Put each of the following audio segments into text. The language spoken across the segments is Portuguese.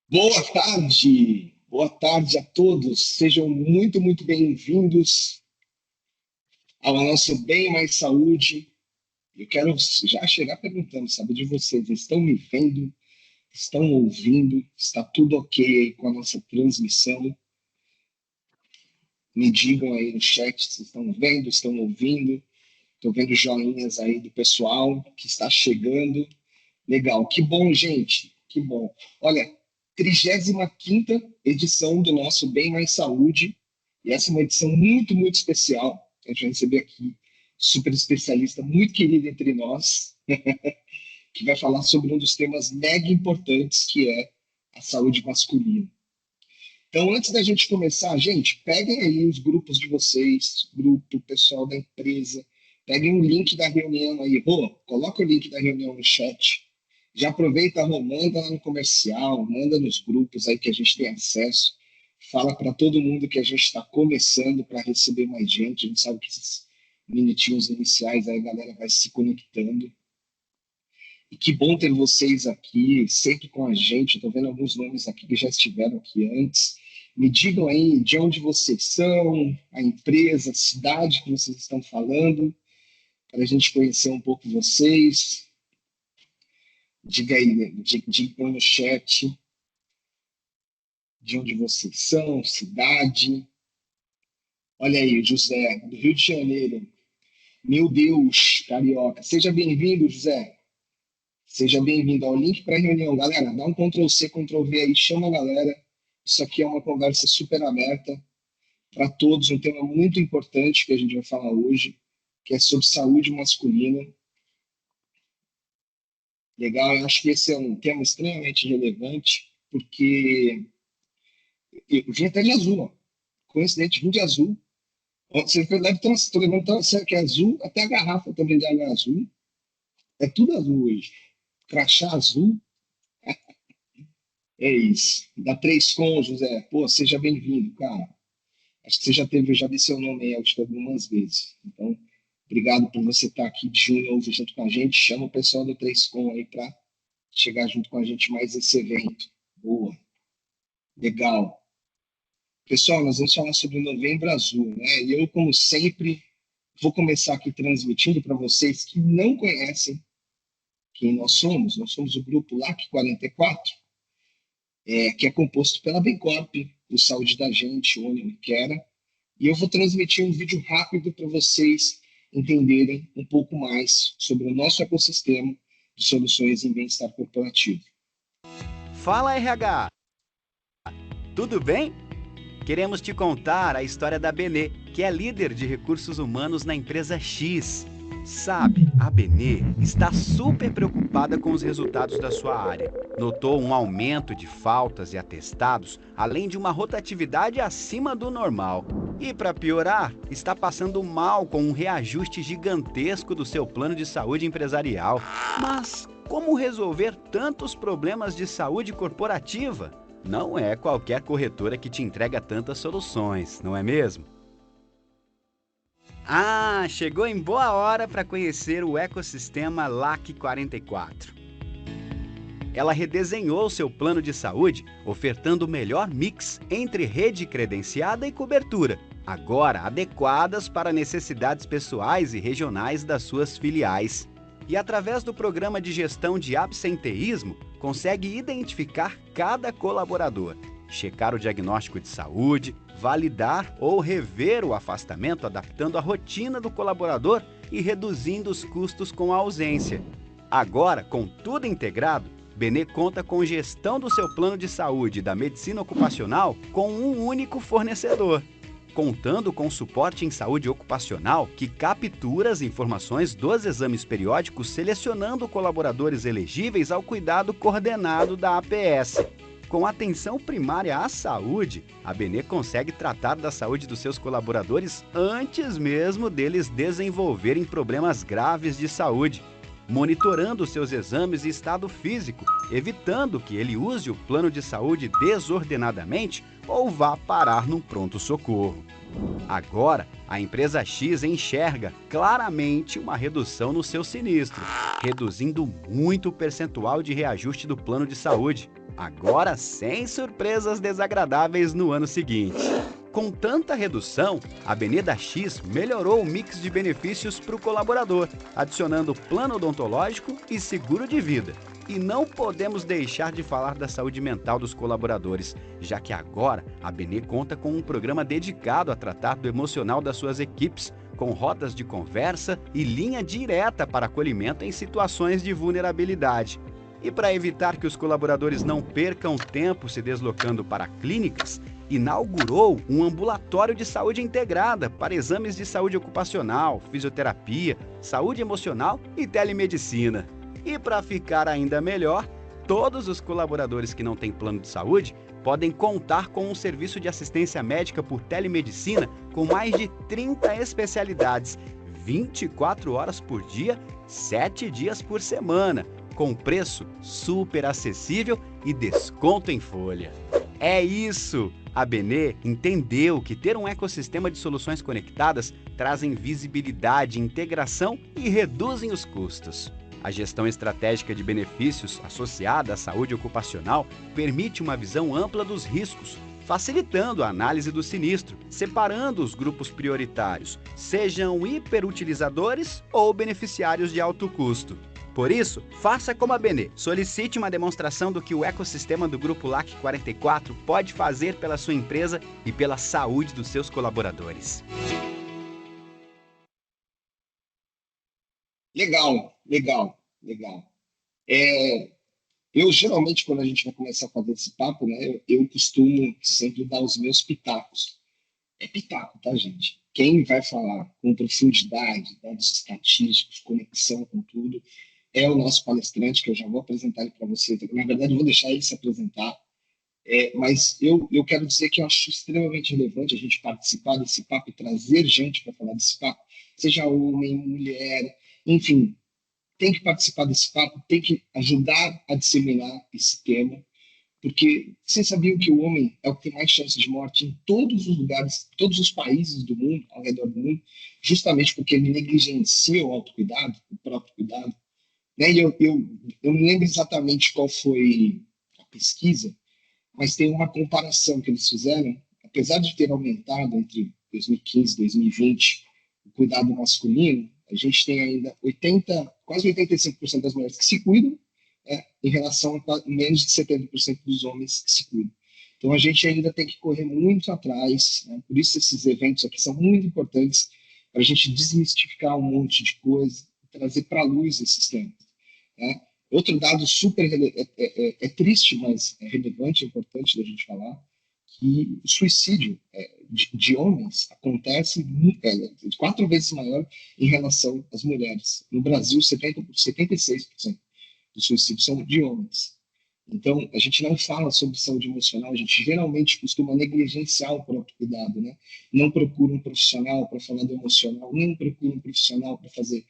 Boa tarde a todos. Sejam muito bem-vindos ao nosso Bem Mais Saúde. Eu quero já chegar perguntando, sabe, de vocês, estão me vendo? Estão ouvindo? Está tudo ok aí com a nossa transmissão? Me digam aí no chat se estão vendo, estão ouvindo. Estou vendo joinhas aí do pessoal que está chegando. Legal, que bom, gente, que bom. Olha, 35ª edição do nosso Bem Mais Saúde, e essa é uma edição muito especial. A gente vai receber aqui super especialista, muito querido entre nós, que vai falar sobre um dos temas mega importantes, que é a saúde masculina. Então, antes da gente começar, gente, peguem aí os grupos de vocês, grupo, pessoal da empresa, peguem o link da reunião aí. Rô, coloca o link da reunião no chat. Já aproveita, Rô, manda lá no comercial, manda nos grupos aí que a gente tem acesso. Fala para todo mundo que a gente está começando para receber mais gente. A gente sabe que esses minutinhos iniciais aí a galera vai se conectando. E que bom ter vocês aqui, sempre com a gente. Estou vendo alguns nomes aqui que já estiveram aqui antes. Me digam aí de onde vocês são, a empresa, a cidade que vocês estão falando, para a gente conhecer um pouco vocês. Diga aí, digam no chat de onde vocês são, cidade. Olha aí, José, do Rio de Janeiro. Meu Deus, carioca. Seja bem-vindo, José. Seja bem-vindo ao link para a reunião. Galera, dá um Ctrl+C, Ctrl+V aí, chama a galera. Isso aqui é uma conversa super aberta para todos, um tema muito importante que a gente vai falar hoje, que é sobre saúde masculina. Legal, eu acho que esse é um tema extremamente relevante, porque eu vim até de azul, ó. Coincidente, vim de azul. Você deve ter, estou levantando, será que é azul? Até a garrafa também de água é azul. É tudo azul hoje. Crachá azul. É isso. Dá três com, José. Pô, seja bem-vindo, cara. Acho que você já teve, eu já vi seu nome aí, acho que algumas vezes. Então, obrigado por você estar aqui de novo junto com a gente. Chama o pessoal do 3Com aí para chegar junto com a gente mais esse evento. Boa. Legal. Pessoal, nós vamos falar sobre o Novembro Azul, né? E eu, como sempre, vou começar aqui transmitindo para vocês que não conhecem quem nós somos. Nós somos o grupo LAC 44, que é composto pela Bencorp, o Saúde da Gente, o Uniquera. E eu vou transmitir um vídeo rápido para vocês entenderem um pouco mais sobre o nosso ecossistema de soluções em bem-estar corporativo. Fala RH! Tudo bem? Queremos te contar a história da Benê, que é líder de recursos humanos na empresa X. Sabe, a Benê está super preocupada com os resultados da sua área. Notou um aumento de faltas e atestados, além de uma rotatividade acima do normal. E para piorar, está passando mal com um reajuste gigantesco do seu plano de saúde empresarial. Mas como resolver tantos problemas de saúde corporativa? Não é qualquer corretora que te entrega tantas soluções, não é mesmo? Ah, chegou em boa hora para conhecer o ecossistema LAC 44. Ela redesenhou seu plano de saúde, ofertando o melhor mix entre rede credenciada e cobertura, agora adequadas para necessidades pessoais e regionais das suas filiais. E através do programa de gestão de absenteísmo, consegue identificar cada colaborador, checar o diagnóstico de saúde, validar ou rever o afastamento, adaptando a rotina do colaborador e reduzindo os custos com a ausência. Agora, com tudo integrado, Benê conta com gestão do seu plano de saúde e da medicina ocupacional com um único fornecedor, contando com suporte em saúde ocupacional que captura as informações dos exames periódicos, selecionando colaboradores elegíveis ao cuidado coordenado da APS. Com atenção primária à saúde, a Benê consegue tratar da saúde dos seus colaboradores antes mesmo deles desenvolverem problemas graves de saúde, monitorando seus exames e estado físico, evitando que ele use o plano de saúde desordenadamente ou vá parar num pronto-socorro. Agora, a empresa X enxerga claramente uma redução no seu sinistro, reduzindo muito o percentual de reajuste do plano de saúde. agora sem surpresas desagradáveis no ano seguinte. Com tanta redução, a Beneda X melhorou o mix de benefícios para o colaborador, adicionando plano odontológico e seguro de vida. E não podemos deixar de falar da saúde mental dos colaboradores, já que agora a Benê conta com um programa dedicado a tratar do emocional das suas equipes, com rodas de conversa e linha direta para acolhimento em situações de vulnerabilidade. E para evitar que os colaboradores não percam tempo se deslocando para clínicas, inaugurou um ambulatório de saúde integrada para exames de saúde ocupacional, fisioterapia, saúde emocional e telemedicina. E para ficar ainda melhor, todos os colaboradores que não têm plano de saúde podem contar com um serviço de assistência médica por telemedicina com mais de 30 especialidades, 24 horas por dia, 7 dias por semana, com preço super acessível e desconto em folha. É isso! A Benê entendeu que ter um ecossistema de soluções conectadas trazem visibilidade, integração e reduzem os custos. A gestão estratégica de benefícios associada à saúde ocupacional permite uma visão ampla dos riscos, facilitando a análise do sinistro, separando os grupos prioritários, sejam hiperutilizadores ou beneficiários de alto custo. Por isso, faça como a Benê, solicite uma demonstração do que o ecossistema do Grupo LAC 44 pode fazer pela sua empresa e pela saúde dos seus colaboradores. Legal, legal, legal. Eu geralmente, quando a gente vai começar a fazer esse papo, né, eu costumo sempre dar os meus pitacos. É pitaco, tá, gente? Quem vai falar com profundidade, dados estatísticos, conexão com tudo, é o nosso palestrante, que eu já vou apresentar ele para você. Na verdade, eu vou deixar ele se apresentar. Mas eu quero dizer que eu acho extremamente relevante a gente participar desse papo e trazer gente para falar desse papo, seja homem, mulher, enfim, tem que participar desse papo, tem que ajudar a disseminar esse tema, porque vocês sabiam que o homem é o que tem mais chance de morte em todos os lugares, todos os países do mundo, ao redor do mundo, justamente porque ele negligencia o autocuidado, o próprio cuidado, né? E eu não lembro exatamente qual foi a pesquisa, mas tem uma comparação que eles fizeram, apesar de ter aumentado entre 2015 e 2020 o cuidado masculino, a gente tem ainda quase 85% das mulheres que se cuidam, em relação a menos de 70% dos homens que se cuidam. Então a gente ainda tem que correr muito atrás, né? Por isso esses eventos aqui são muito importantes para a gente desmistificar um monte de coisa, trazer para a luz esses temas, né? Outro dado super é triste, mas é relevante, é importante da gente falar, que o suicídio de homens acontece 4 vezes maior em relação às mulheres. No Brasil, 76% dos suicídios são de homens. Então, a gente não fala sobre saúde emocional, a gente geralmente costuma negligenciar o próprio cuidado, né? Não procura um profissional para falar do emocional, não procura um profissional para fazer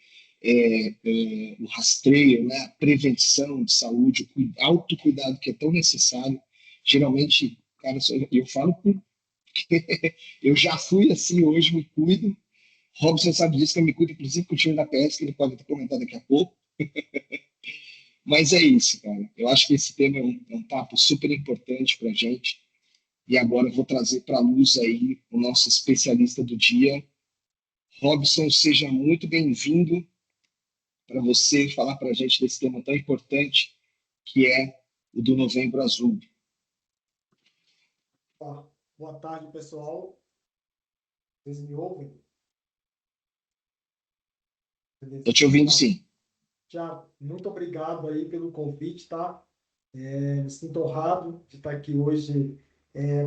o rastreio, né? A prevenção de saúde, o autocuidado que é tão necessário. Geralmente, cara, eu falo porque eu já fui assim, hoje me cuido. Robson sabe disso, que eu me cuido, inclusive, com o time da PS, que ele pode até comentar daqui a pouco. Mas é isso, cara. Eu acho que esse tema é um papo super importante para a gente. E agora eu vou trazer para a luz aí o nosso especialista do dia. Robson, seja muito bem-vindo para você falar para a gente desse tema tão importante que é o do Novembro Azul. Boa tarde, pessoal. Vocês me ouvem? Estou te ouvindo, sim. Tiago, muito obrigado aí pelo convite, tá? Me sinto honrado de estar aqui hoje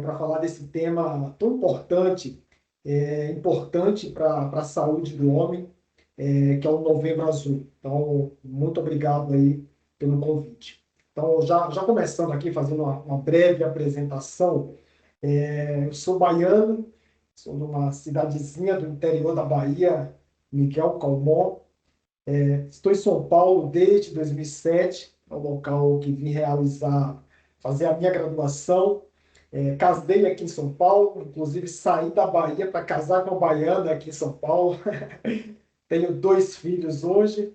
para falar desse tema tão importante, importante para a saúde do homem, que é o Novembro Azul. Então, muito obrigado aí pelo convite. Então, já começando aqui, fazendo uma breve apresentação, eu sou baiano, sou de uma cidadezinha do interior da Bahia, Miguel Calmon. Estou em São Paulo desde 2007, é o local que vim fazer a minha graduação. Casei aqui em São Paulo, inclusive saí da Bahia para casar com uma baiana aqui em São Paulo. Tenho 2 filhos hoje.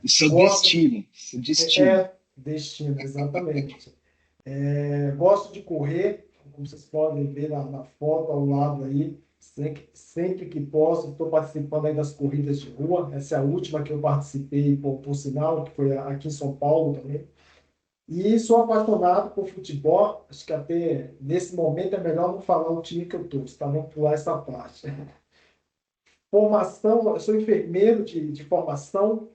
Isso é destino. Destino, exatamente. Gosto de correr, como vocês podem ver na foto ao lado aí, sempre que posso, estou participando aí das corridas de rua. Essa é a última que eu participei, por sinal, que foi aqui em São Paulo também. E sou apaixonado por futebol. Acho que até nesse momento é melhor não falar o time que eu torço, tá? Vamos pular essa parte. Formação, eu sou enfermeiro de formação.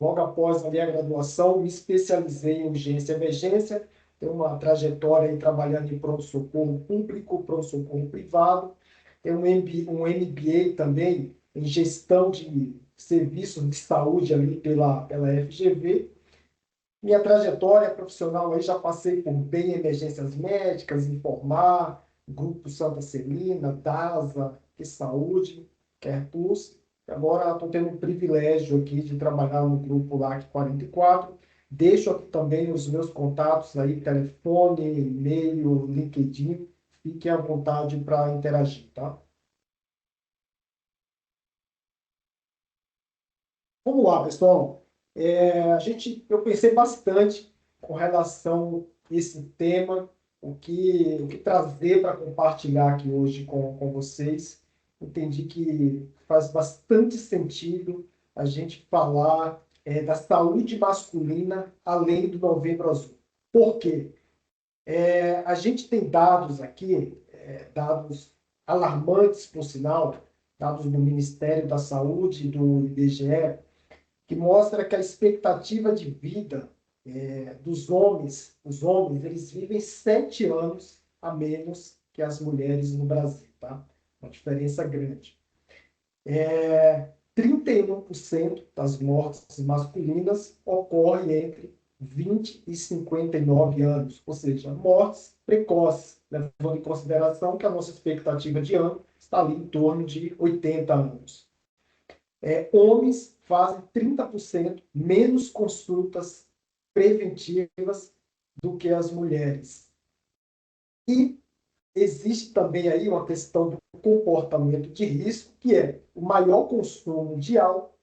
Logo após a minha graduação, me especializei em urgência e emergência. Tenho uma trajetória aí trabalhando em pronto-socorro público, pronto-socorro privado. Tenho um MBA também em gestão de serviços de saúde ali pela FGV. Minha trajetória profissional aí já passei por bem emergências médicas, Informar, Grupo Santa Celina, DASA, Que Saúde, CarePlus. Agora estou tendo o privilégio aqui de trabalhar no grupo LAC 44. Deixo aqui também os meus contatos aí, telefone, e-mail, LinkedIn. Fiquem à vontade para interagir, tá? Vamos lá, pessoal. Eu pensei bastante com relação a esse tema, o que trazer para compartilhar aqui hoje com vocês. Entendi que faz bastante sentido a gente falar da saúde masculina além do Novembro Azul. Por quê? A gente tem dados aqui, dados alarmantes, por sinal, dados do Ministério da Saúde e do IBGE, que mostra que a expectativa de vida dos homens, os homens, eles vivem 7 anos a menos que as mulheres no Brasil, tá? Uma diferença grande. 31% das mortes masculinas ocorrem entre 20 e 59 anos, ou seja, mortes precoces, levando em consideração que a nossa expectativa de ano está ali em torno de 80 anos. Homens fazem 30% menos consultas preventivas do que as mulheres. E existe também aí uma questão do comportamento de risco, que é o maior consumo de álcool,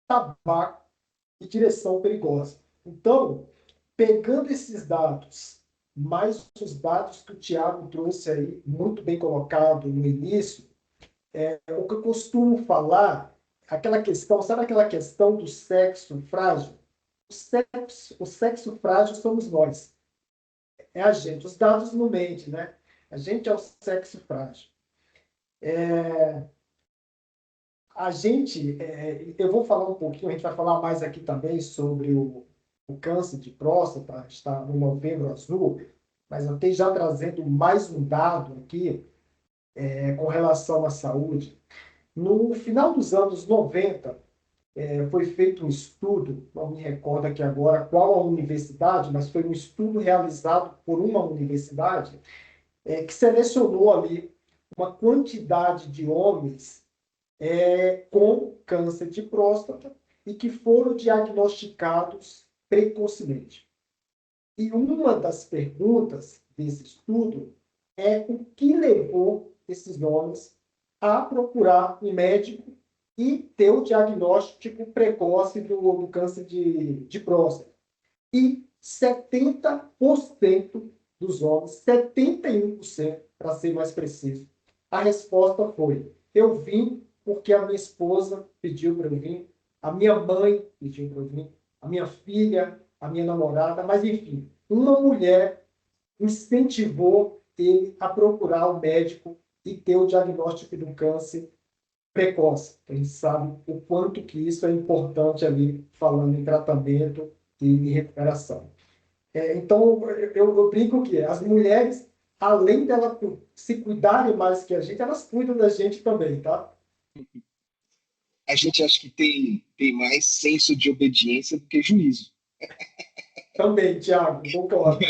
tabaco e direção perigosa. Então, pegando esses dados, mais os dados que o Tiago trouxe aí, muito bem colocado no início, o que eu costumo falar, aquela questão, sabe aquela questão do sexo frágil? O sexo frágil somos nós. É a gente. Os dados não mentem, né? A gente é o sexo frágil. Eu vou falar um pouquinho, a gente vai falar mais aqui também sobre o câncer de próstata, está no Novembro Azul, mas eu tenho já trazendo mais um dado aqui com relação à saúde. No final dos anos 90, foi feito um estudo, não me recordo aqui agora qual a universidade, mas foi um estudo realizado por uma universidade que selecionou ali uma quantidade de homens com câncer de próstata e que foram diagnosticados precocemente. E uma das perguntas desse estudo é o que levou esses homens a procurar um médico e ter o diagnóstico precoce do câncer de próstata. E 70% dos homens, 71%, para ser mais preciso, a resposta foi: eu vim porque a minha esposa pediu para eu vir, a minha mãe pediu para eu vir, a minha filha, a minha namorada, mas enfim, uma mulher incentivou ele a procurar o médico e ter o diagnóstico do câncer precoce. A gente sabe o quanto que isso é importante ali, falando em tratamento e em recuperação. Então, eu brinco que as mulheres, além delas se cuidarem mais que a gente, elas cuidam da gente também, tá? A gente acha que tem mais senso de obediência do que juízo. Também, Thiago, concordo.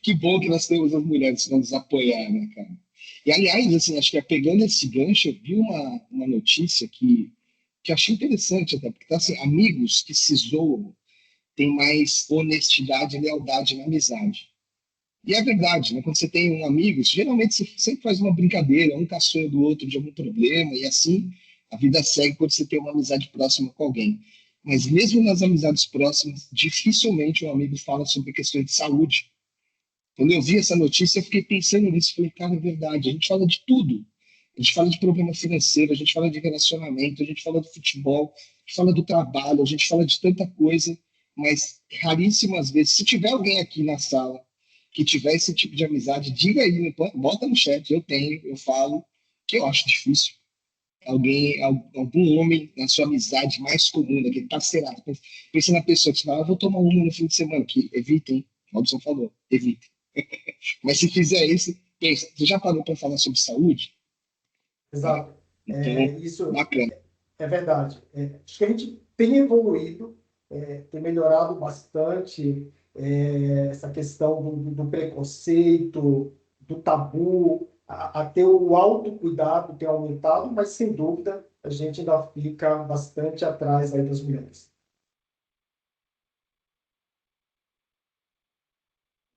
Que bom que nós temos as mulheres para nos apoiar, né, cara? E, aliás, assim, acho que pegando esse gancho, eu vi uma notícia que achei interessante até, porque tá assim, amigos que se zoam têm mais honestidade e lealdade na amizade. E é verdade, né? Quando você tem um amigo, geralmente você sempre faz uma brincadeira, um caçoa do outro de algum problema, e assim a vida segue quando você tem uma amizade próxima com alguém. Mas mesmo nas amizades próximas, dificilmente um amigo fala sobre questões de saúde. Quando eu vi essa notícia, eu fiquei pensando nisso. Falei, cara, é verdade. A gente fala de tudo. A gente fala de problema financeiro, a gente fala de relacionamento, a gente fala do futebol, a gente fala do trabalho, a gente fala de tanta coisa, mas raríssimas vezes. Se tiver alguém aqui na sala que tiver esse tipo de amizade, diga aí, bota no chat. Eu tenho, eu falo, que eu acho difícil. Algum homem na sua amizade mais comum, aquele parceirado. Pensa na pessoa que você fala, vou tomar uma no fim de semana, que evitem, o Robson falou, evitem. Mas se fizer isso, pensa, você já parou para falar sobre saúde? Né? Exato. Então, Isso bacana. é verdade. Acho que a gente tem evoluído, tem melhorado bastante essa questão do preconceito, do tabu, até o autocuidado tem aumentado, mas sem dúvida a gente ainda fica bastante atrás aí das mulheres.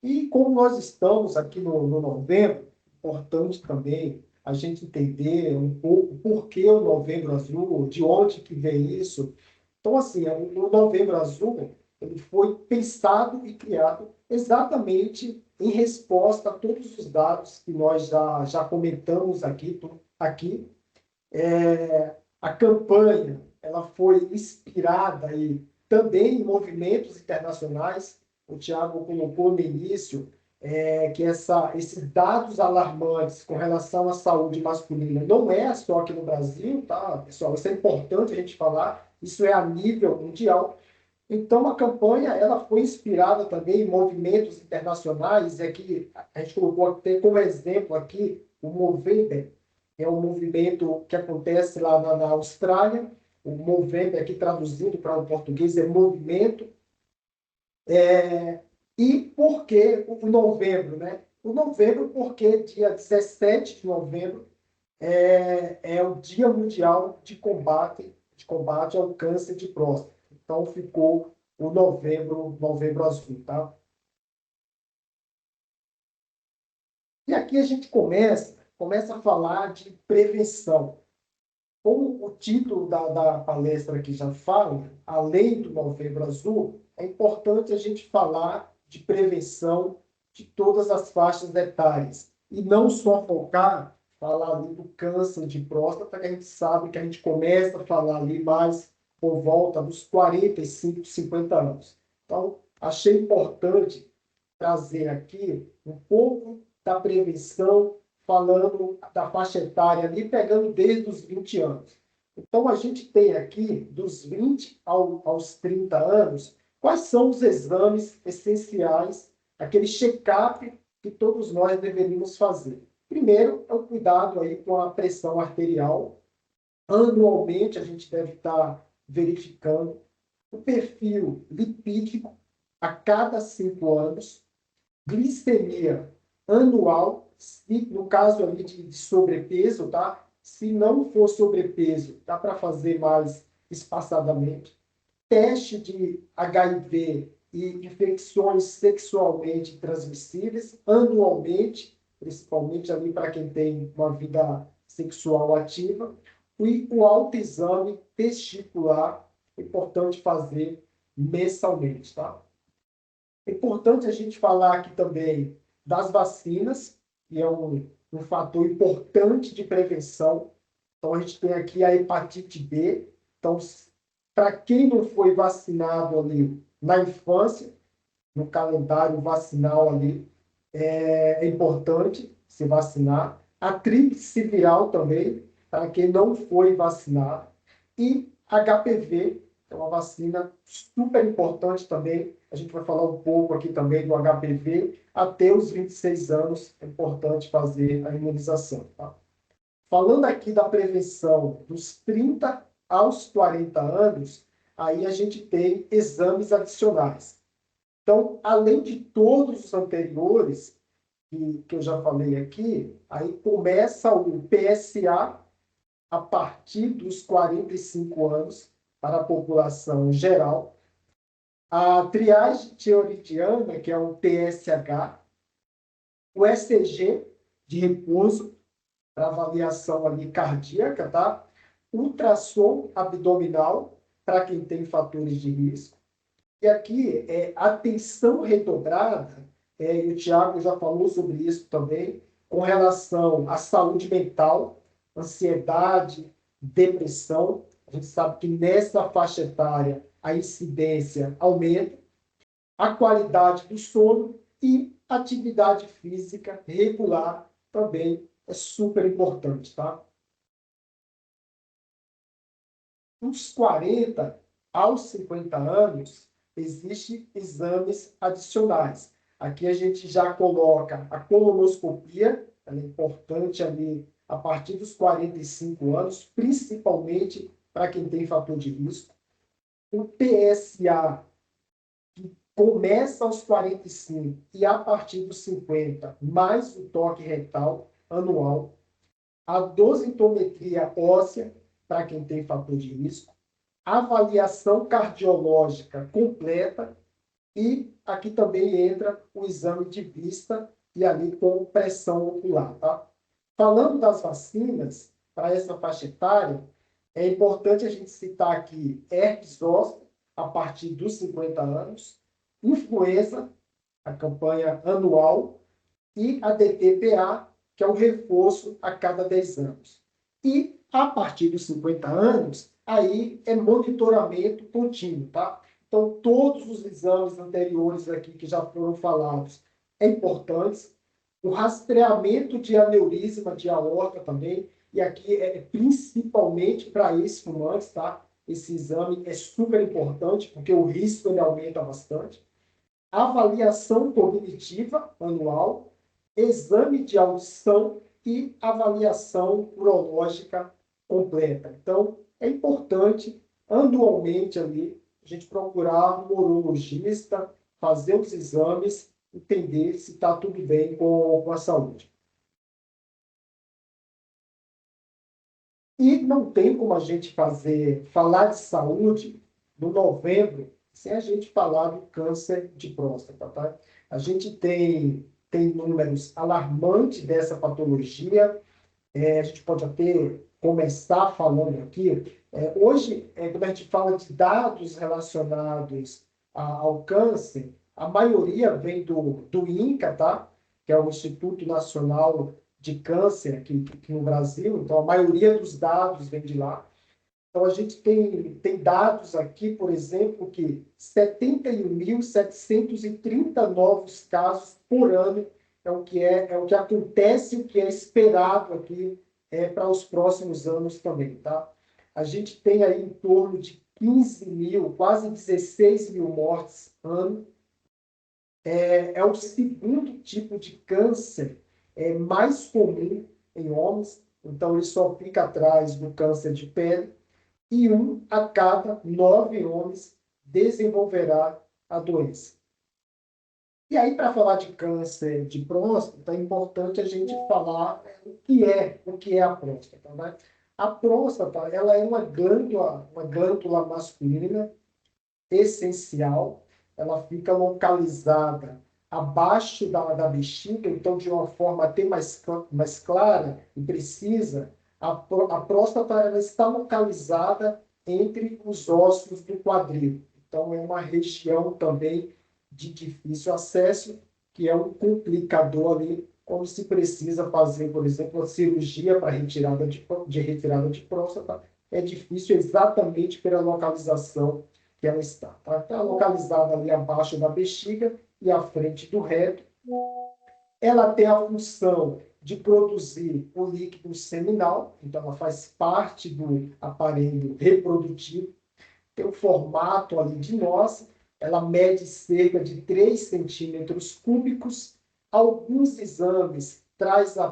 E como nós estamos aqui no novembro, importante também a gente entender um pouco por que o Novembro Azul, de onde que vem isso. Então, assim, o Novembro Azul ele foi pensado e criado exatamente em resposta a todos os dados que nós já comentamos aqui. A campanha ela foi inspirada aí, também em movimentos internacionais. O Tiago colocou no início que esses dados alarmantes com relação à saúde masculina não é só aqui no Brasil, tá, pessoal? Isso é importante a gente falar, isso é a nível mundial. Então, a campanha ela foi inspirada também em movimentos internacionais, que a gente colocou até como exemplo aqui o Movember, é um movimento que acontece lá na Austrália. O Movember, aqui traduzido para o português, é movimento. E por que o novembro, né? O novembro, porque dia 17 de novembro é o Dia Mundial de combate ao câncer de próstata. Então, ficou o novembro azul, tá? E aqui a gente começa a falar de prevenção. Como o título da palestra aqui já fala, além do Novembro Azul, é importante a gente falar de prevenção de todas as faixas etárias. E não só falar ali do câncer de próstata, que a gente sabe que a gente começa a falar ali mais por volta dos 45, 50 anos. Então, achei importante trazer aqui um pouco da prevenção, falando da faixa etária ali, pegando desde os 20 anos. Então, a gente tem aqui, dos 20 aos 30 anos, quais são os exames essenciais, aquele check-up que todos nós deveríamos fazer. Primeiro, é o cuidado aí com a pressão arterial. Anualmente, a gente deve estar verificando o perfil lipídico a cada 5 anos, glicemia anual, se, no caso ali de sobrepeso, tá? Se não for sobrepeso, dá para fazer mais espaçadamente. Teste de HIV e infecções sexualmente transmissíveis anualmente, principalmente ali para quem tem uma vida sexual ativa. E o autoexame testicular, importante fazer mensalmente, tá? É importante a gente falar aqui também das vacinas, que é um fator importante de prevenção. Então, a gente tem aqui a hepatite B. Então, para quem não foi vacinado ali na infância, no calendário vacinal ali, é importante se vacinar. A tríplice viral também, para quem não foi vacinado. E HPV, é uma vacina super importante também. A gente vai falar um pouco aqui também do HPV. Até os 26 anos é importante fazer a imunização. Tá? Falando aqui da prevenção dos 30 aos 40 anos, aí a gente tem exames adicionais. Então, além de todos os anteriores, que eu já falei aqui, aí começa o PSA a partir dos 45 anos para a população geral. A triagem tiroidiana, que é o TSH, o ECG de repouso para avaliação ali cardíaca, tá? Ultrassom abdominal para quem tem fatores de risco. E aqui, atenção redobrada, e o Tiago já falou sobre isso também, com relação à saúde mental, ansiedade, depressão. A gente sabe que nessa faixa etária a incidência aumenta, a qualidade do sono e atividade física regular também é super importante, tá? Dos 40 aos 50 anos, existem exames adicionais. Aqui a gente já coloca a colonoscopia, ela é importante ali a partir dos 45 anos, principalmente para quem tem fator de risco. O PSA, que começa aos 45 e a partir dos 50, mais o toque retal anual. A dosimetria óssea, para quem tem fator de risco, avaliação cardiológica completa e aqui também entra o exame de vista e ali com pressão ocular, tá? Falando das vacinas, para essa faixa etária, é importante a gente citar aqui herpes zoster, a partir dos 50 anos, influenza, a campanha anual, e a DTPA, que é o reforço a cada 10 anos. E, a partir dos 50 anos, aí é monitoramento contínuo, tá? Então, todos os exames anteriores aqui que já foram falados é importante. O rastreamento de aneurisma de aorta também, e aqui é principalmente para ex-fumantes, tá? Esse exame é super importante, porque o risco ele aumenta bastante. Avaliação cognitiva anual, exame de audição e avaliação urológica completa. Então, é importante, anualmente ali, a gente procurar um urologista, fazer os exames, entender se está tudo bem com a saúde. E não tem como a gente falar de saúde no novembro sem a gente falar do câncer de próstata, tá? A gente tem números alarmantes dessa patologia. A gente pode até começar falando aqui. Hoje, quando a gente fala de dados relacionados ao câncer, a maioria vem do INCA, tá? Que é o Instituto Nacional de Câncer aqui no Brasil. Então, a maioria dos dados vem de lá. Então, a gente tem dados aqui, por exemplo, que 71.730 novos casos por ano é o que acontece, o que é esperado aqui para os próximos anos também, tá? A gente tem aí em torno de 15 mil, quase 16 mil mortes ano. É o segundo tipo de câncer mais comum em homens, então ele só fica atrás do câncer de pele, e 1 a cada 9 homens desenvolverá a doença. E aí, para falar de câncer de próstata, é importante a gente falar o que é a próstata, né? A próstata, ela é uma glândula masculina essencial. Ela fica localizada abaixo da bexiga, então de uma forma até mais clara e precisa, a próstata ela está localizada entre os ossos do quadril. Então é uma região também de difícil acesso, que é um complicador ali, quando se precisa fazer, por exemplo, a cirurgia para retirada de próstata, é difícil exatamente pela localização que ela está. Tá? Está localizada ali abaixo da bexiga e à frente do reto. Ela tem a função de produzir o líquido seminal, então ela faz parte do aparelho reprodutivo, tem o formato ali de nós, ela mede cerca de 3 centímetros cúbicos. Alguns exames traz a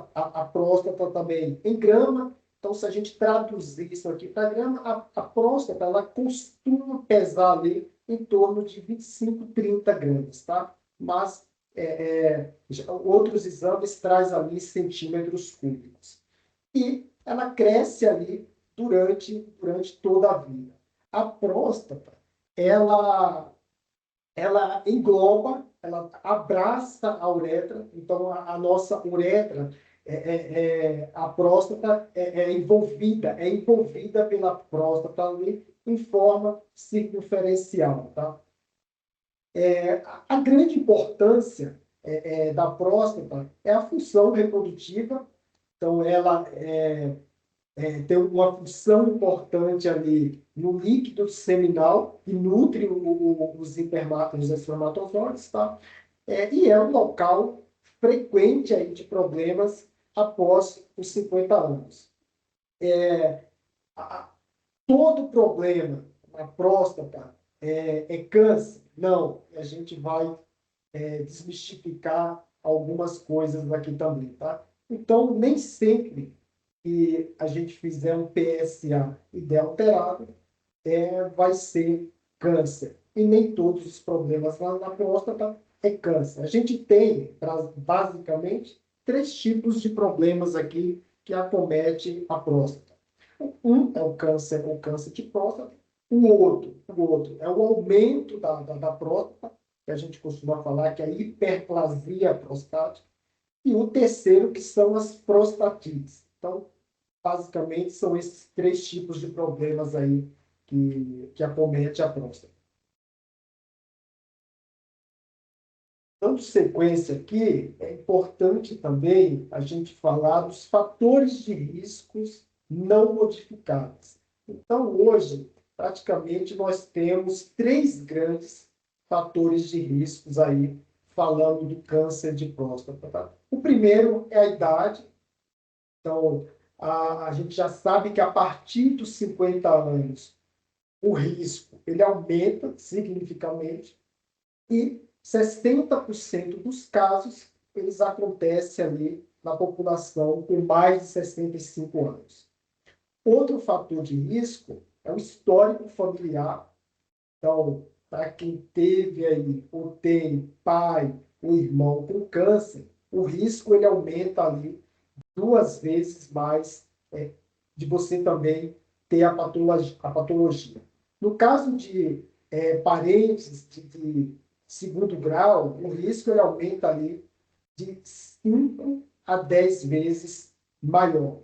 próstata também em grama. Então, se a gente traduzir isso aqui para grama, a próstata ela costuma pesar ali em torno de 25, 30 gramas, tá? Mas outros exames traz ali centímetros cúbicos. E ela cresce ali durante toda a vida. A próstata, ela engloba, ela abraça a uretra. Então, a nossa uretra, a próstata é envolvida pela próstata ali em forma circunferencial, tá? A grande importância da próstata é a função reprodutiva, então ela tem uma função importante ali no líquido seminal, que nutre os espermatozoides, tá? E é um local frequente aí de problemas após os 50 anos. Todo problema na próstata é câncer? Não, a gente vai desmistificar algumas coisas aqui também, tá? Então, nem sempre que a gente fizer um PSA e der alterado, vai ser câncer. E nem todos os problemas na próstata é câncer. A gente tem, basicamente, 3 tipos de problemas aqui que acomete a próstata. Um é o câncer de próstata. O outro é o aumento da próstata, que a gente costuma falar que é a hiperplasia prostática. E o terceiro, que são as prostatites. Então, basicamente, são esses 3 tipos de problemas aí que acomete a próstata. Dando sequência aqui, é importante também a gente falar dos fatores de riscos não modificáveis. Então, hoje, praticamente, nós temos 3 grandes fatores de riscos aí, falando do câncer de próstata. Tá? O primeiro é a idade. Então, a gente já sabe que a partir dos 50 anos, o risco ele aumenta significativamente e 60% dos casos eles acontecem ali na população com mais de 65 anos. Outro fator de risco é o histórico familiar. Então, para quem teve aí ou tem pai ou irmão com câncer, o risco ele aumenta ali 2 vezes mais de você também ter a patologia. No caso de parentes de segundo grau, o risco ele aumenta ali de 5 a 10 vezes maior.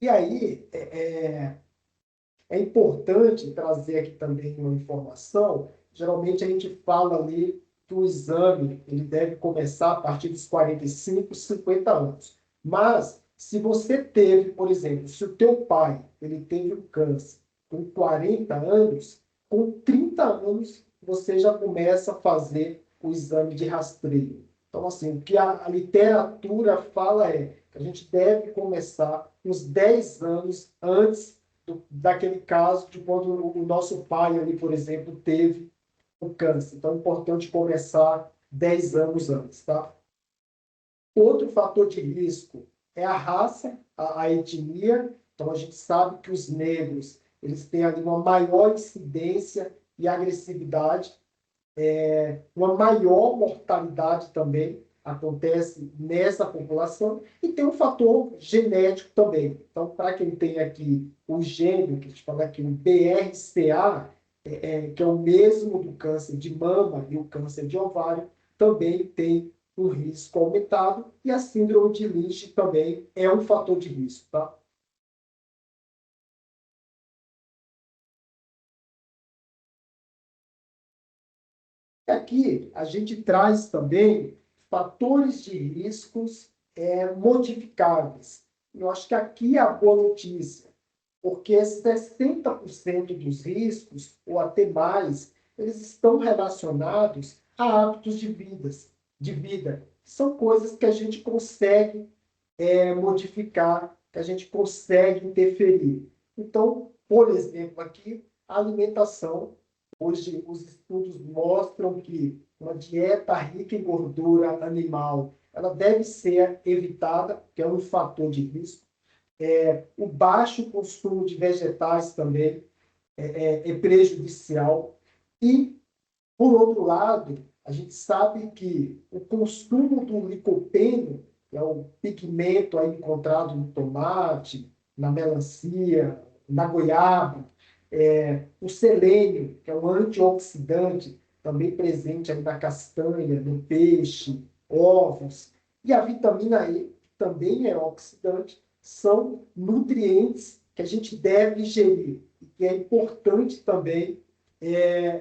E aí, é importante trazer aqui também uma informação. Geralmente a gente fala ali que o exame ele deve começar a partir dos 45, 50 anos. Mas, se você teve, por exemplo, se o teu pai ele teve um câncer com 40 anos, com 30 anos você já começa a fazer o exame de rastreio. Então, assim, o que a literatura fala é que a gente deve começar uns 10 anos antes daquele caso de quando o nosso pai ali, por exemplo, teve um câncer. Então, é importante começar 10 anos antes, tá? Outro fator de risco é a raça, a etnia. Então, a gente sabe que os negros eles têm ali uma maior incidência e agressividade, uma maior mortalidade também acontece nessa população, e tem um fator genético também. Então, para quem tem aqui o gene, que a gente fala aqui, o BRCA, que é o mesmo do câncer de mama e o câncer de ovário, também tem um risco aumentado, e a síndrome de Lynch também é um fator de risco, tá? Aqui a gente traz também fatores de riscos modificáveis. Eu acho que aqui é a boa notícia, porque 60% dos riscos, ou até mais, eles estão relacionados a hábitos de vida. São coisas que a gente consegue modificar, que a gente consegue interferir. Então, por exemplo, aqui, a alimentação. Hoje, os estudos mostram que uma dieta rica em gordura animal ela deve ser evitada, que é um fator de risco. O baixo consumo de vegetais também é prejudicial. E, por outro lado, a gente sabe que o consumo do licopeno, que é o pigmento aí encontrado no tomate, na melancia, na goiaba, o selênio, que é um antioxidante, também presente aí na castanha, no peixe, ovos, e a vitamina E, também é oxidante, são nutrientes que a gente deve ingerir, e que é importante também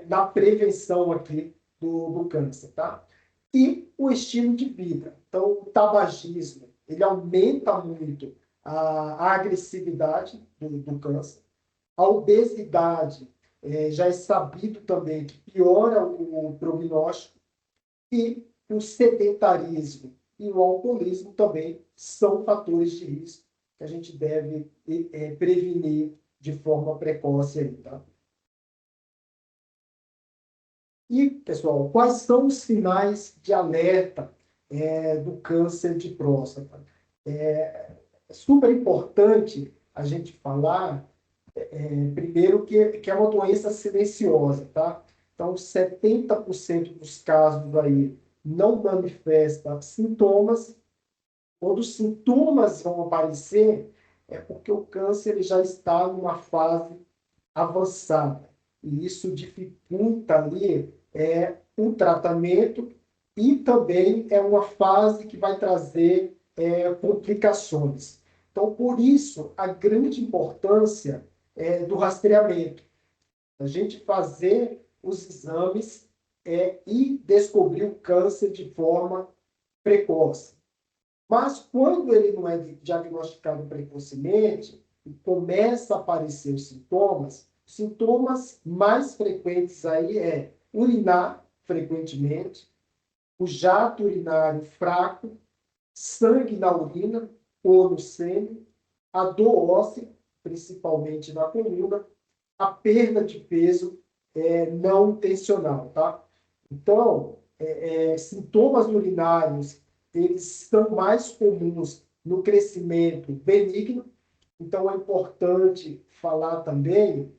na prevenção aqui do câncer, tá? E o estilo de vida. Então, o tabagismo, ele aumenta muito a agressividade do câncer. A obesidade, já é sabido também que piora o prognóstico, e o sedentarismo e o alcoolismo também são fatores de risco que a gente deve prevenir de forma precoce aí, tá? E, pessoal, quais são os sinais de alerta do câncer de próstata? É super importante a gente falar, primeiro, que é uma doença silenciosa, tá? Então, 70% dos casos aí não manifesta sintomas. Quando os sintomas vão aparecer, é porque o câncer ele já está numa fase avançada. E isso dificulta ali um tratamento, e também é uma fase que vai trazer complicações. Então, por isso, a grande importância do rastreamento. A gente fazer os exames e descobrir o câncer de forma precoce. Mas quando ele não é diagnosticado precocemente e começa a aparecer os sintomas mais frequentes aí é urinar frequentemente, o jato urinário fraco, sangue na urina ou no sêmen, a dor óssea, principalmente na coluna, a perda de peso não intencional, tá? Então, sintomas urinários, eles são mais comuns no crescimento benigno. Então, é importante falar também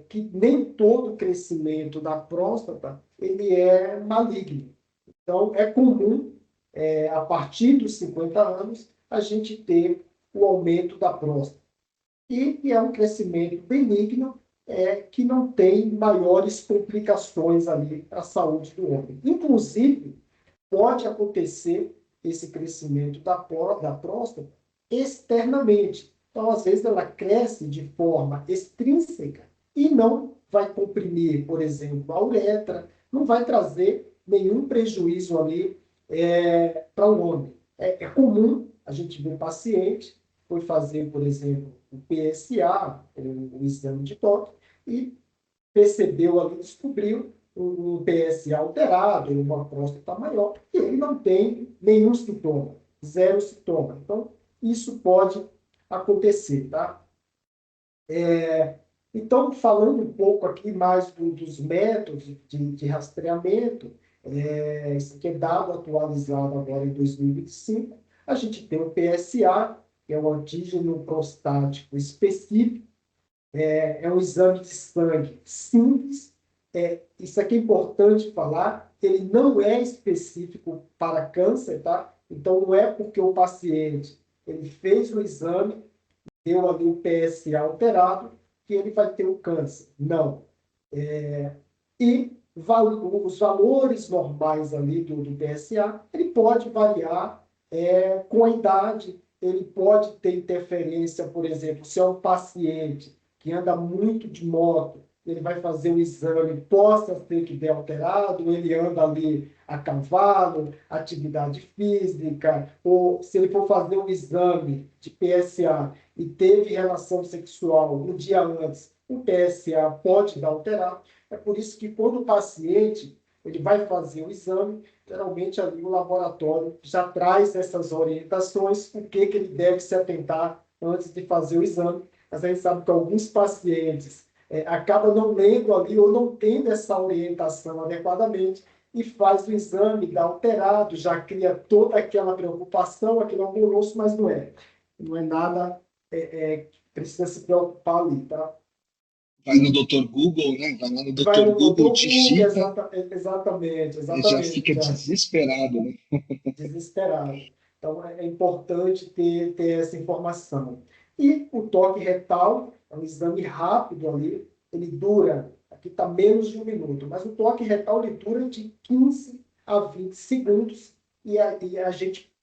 que nem todo crescimento da próstata ele é maligno. Então, é comum, a partir dos 50 anos, a gente ter o aumento da próstata. E é um crescimento benigno, que não tem maiores complicações ali para a saúde do homem. Inclusive, pode acontecer esse crescimento da próstata externamente. Então, às vezes, ela cresce de forma extrínseca e não vai comprimir, por exemplo, a uretra, não vai trazer nenhum prejuízo ali para o homem. É comum a gente ver paciente foi fazer, por exemplo, o PSA, o exame de toque, e percebeu ali, descobriu um PSA alterado, uma próstata maior, e ele não tem nenhum sintoma, zero sintoma. Então, isso pode acontecer, tá? Então, falando um pouco aqui mais dos métodos de rastreamento, isso aqui é dado atualizado agora em 2025, a gente tem o PSA, que é o antígeno prostático específico, é um exame de sangue simples. Isso aqui é importante falar, ele não é específico para câncer, tá? Então, não é porque o paciente ele fez o exame, deu ali o PSA alterado, que ele vai ter o câncer. Não. E os valores normais ali do PSA, ele pode variar com a idade, ele pode ter interferência, por exemplo, se é um paciente que anda muito de moto, ele vai fazer o exame, possa ser que dê alterado, ele anda ali a cavalo, atividade física, ou se ele for fazer um exame de PSA e teve relação sexual no dia antes, o PSA pode dar alterado. É por isso que quando o paciente ele vai fazer o exame, geralmente ali o laboratório já traz essas orientações, o que ele deve se atentar antes de fazer o exame. Mas a gente sabe que alguns pacientes acabam não lendo ali ou não tendo essa orientação adequadamente e faz o exame, dá alterado, já cria toda aquela preocupação, aquele alvoroço, mas não é. Não é nada que precisa se preocupar ali, tá? Vai no Dr. Google, né? Vai lá no Vai Dr. no Google, Google, digita exatamente, e já fica já, desesperado, né? desesperado. Então, é importante ter essa informação. E o toque retal é um exame rápido ali, ele dura, aqui está menos de 1 minuto, mas o toque retal ele dura de 15 a 20 segundos e a gente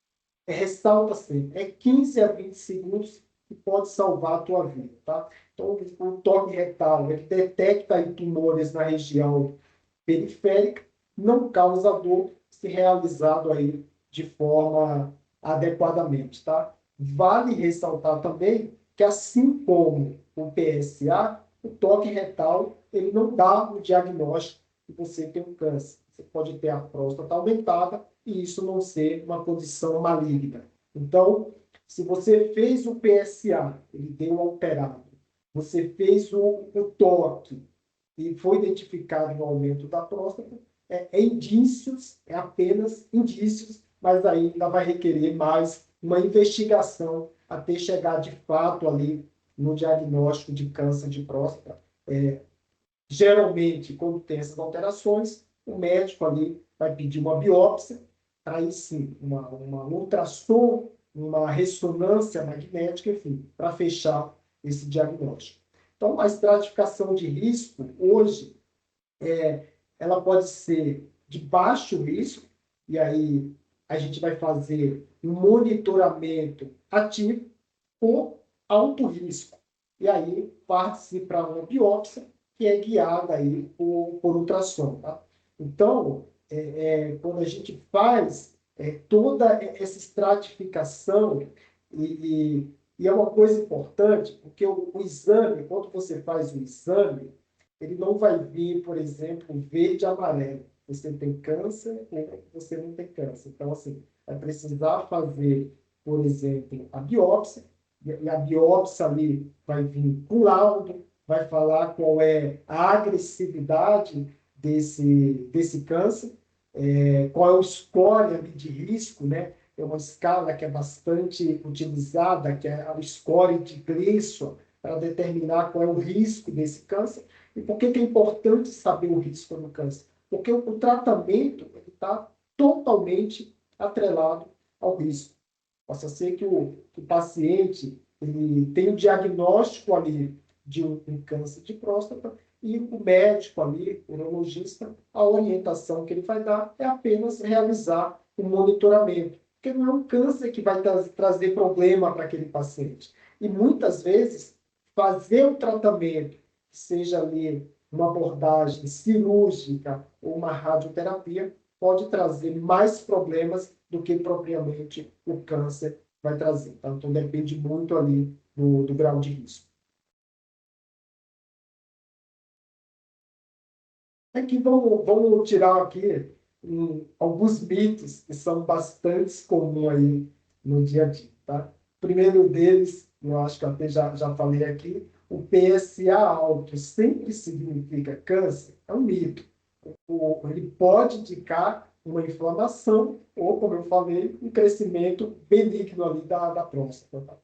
ressalta sempre, é 15 a 20 segundos que pode salvar a tua vida, tá? Então, o toque retal, ele detecta aí tumores na região periférica, não causa dor, se realizado aí de forma adequadamente, tá? Vale ressaltar também que, assim como o PSA, o toque retal, ele não dá o diagnóstico que você tem um câncer. Você pode ter a próstata aumentada e isso não ser uma condição maligna. Então, se você fez o PSA, ele deu alterado, você fez o toque, e foi identificado um aumento da próstata, indícios, apenas indícios, mas aí ainda vai requerer mais uma investigação até chegar de fato ali no diagnóstico de câncer de próstata. Geralmente, quando tem essas alterações, o médico ali vai pedir uma biópsia, aí sim, uma ultrassom, uma ressonância magnética, enfim, para fechar esse diagnóstico. Então, a estratificação de risco, hoje, ela pode ser de baixo risco, e aí a gente vai fazer um monitoramento ativo, ou alto risco. E aí parte-se para uma biópsia, que é guiada aí por ultrassom. Tá? Então, quando a gente faz toda essa estratificação, e é uma coisa importante, porque o exame, quando você faz o exame, ele não vai vir, por exemplo, verde e amarelo. Você tem câncer ou você não tem câncer. Então, assim, vai precisar fazer, por exemplo, a biópsia, e a biópsia ali vai vir com laudo, vai falar qual é a agressividade desse câncer, qual é o score ali de risco, né? É uma escala que é bastante utilizada, que é o score de Gleason, para determinar qual é o risco desse câncer. E por que é importante saber o risco do câncer? Porque o tratamento está totalmente atrelado ao risco. Possa ser que o paciente ele tem o diagnóstico ali de um câncer de próstata e o médico ali, o urologista, a orientação que ele vai dar é apenas realizar o monitoramento, porque não é um câncer que vai trazer problema para aquele paciente. E muitas vezes, fazer o tratamento, seja ali uma abordagem cirúrgica ou uma radioterapia, pode trazer mais problemas do que propriamente o câncer vai trazer. Tá? Então, depende muito ali do grau de risco. Aqui vamos tirar aqui alguns mitos que são bastante comuns aí no dia a dia. Tá? O primeiro deles, eu acho que até já falei aqui, o PSA alto sempre significa câncer, é um mito. Ele pode indicar uma inflamação ou, como eu falei, um crescimento benigno ali da próstata. Tá?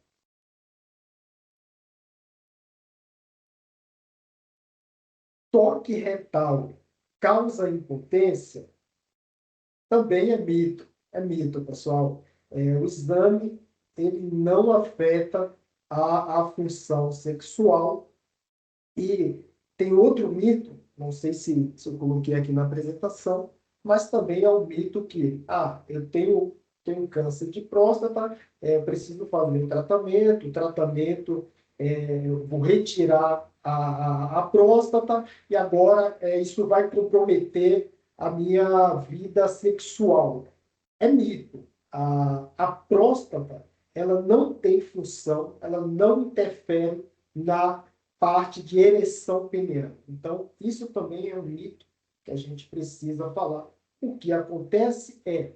Toque retal causa impotência também é mito, pessoal. O exame ele não afeta a função sexual. E tem outro mito, não sei se eu coloquei aqui na apresentação, mas também é um mito que, eu tenho câncer de próstata, eu preciso fazer o tratamento, eu vou retirar a próstata e agora isso vai comprometer a minha vida sexual. É mito. A próstata, ela não tem função, ela não interfere na parte de ereção peniana. Então, isso também é um mito que a gente precisa falar. O que acontece é,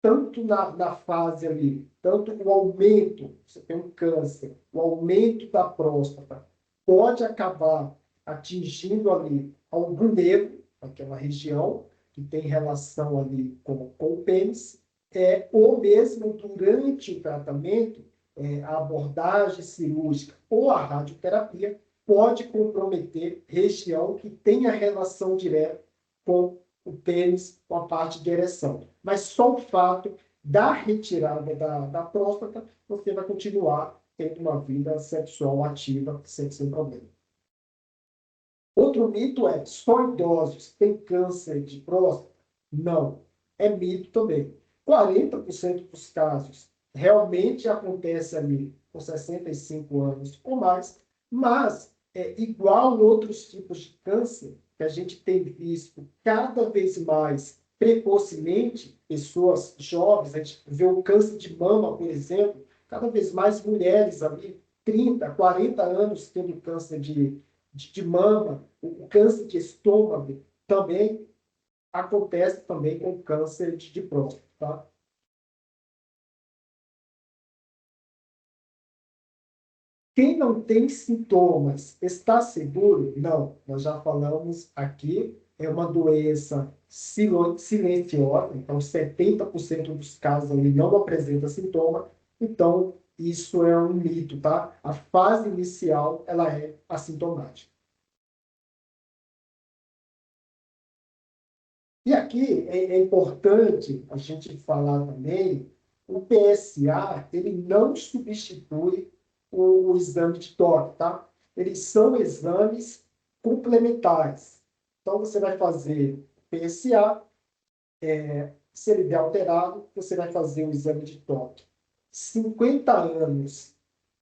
tanto na fase ali, tanto o aumento, você tem um câncer, o aumento da próstata pode acabar atingindo ali algum nervo, aquela região que tem relação ali com o pênis, ou mesmo durante o tratamento, a abordagem cirúrgica ou a radioterapia pode comprometer região que tenha relação direta com o pênis, com a parte de ereção. Mas só o fato da retirada da próstata, você vai continuar tendo uma vida sexual ativa sem problema. Outro mito é, só idosos têm câncer de próstata? Não, é mito também. 40% dos casos realmente acontece ali com 65 anos ou mais, mas igual outros tipos de câncer que a gente tem visto cada vez mais precocemente, pessoas jovens, a gente vê o câncer de mama, por exemplo, cada vez mais mulheres ali, 30, 40 anos tendo câncer de mama, o câncer de estômago também acontece também com câncer de próstata, tá? Quem não tem sintomas está seguro? Não, nós já falamos aqui, é uma doença silenciosa, então 70% dos casos ali não apresenta sintoma, então isso é um mito, tá? A fase inicial, ela é assintomática. E aqui é importante a gente falar também, o PSA, ele não substitui o exame de toque, tá? Eles são exames complementares. Então, você vai fazer PSA, se ele der alterado, você vai fazer o exame de toque. 50 anos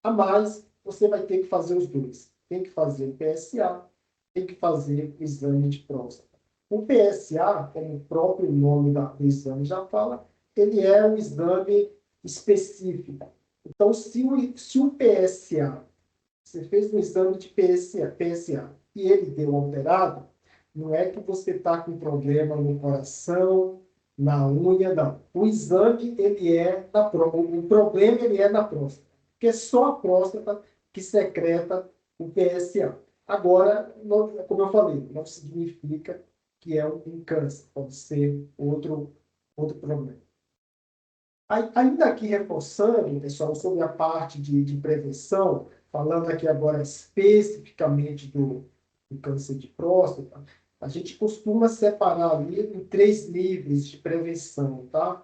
a mais, você vai ter que fazer os dois. Tem que fazer o PSA, tem que fazer o exame de próstata. O PSA, como o próprio nome do exame já fala, ele é um exame específico. Então, se o PSA, você fez um exame de PSA e ele deu alterado, não é que você está com problema no coração, na unha, não. O exame, ele é na próstata. O problema, ele é na próstata. Porque é só a próstata que secreta o PSA. Agora, como eu falei, não significa que é um câncer. Pode ser outro problema. Ainda aqui reforçando, pessoal, sobre a parte de prevenção, falando aqui agora especificamente do câncer de próstata, a gente costuma separar ali em 3 níveis de prevenção, tá?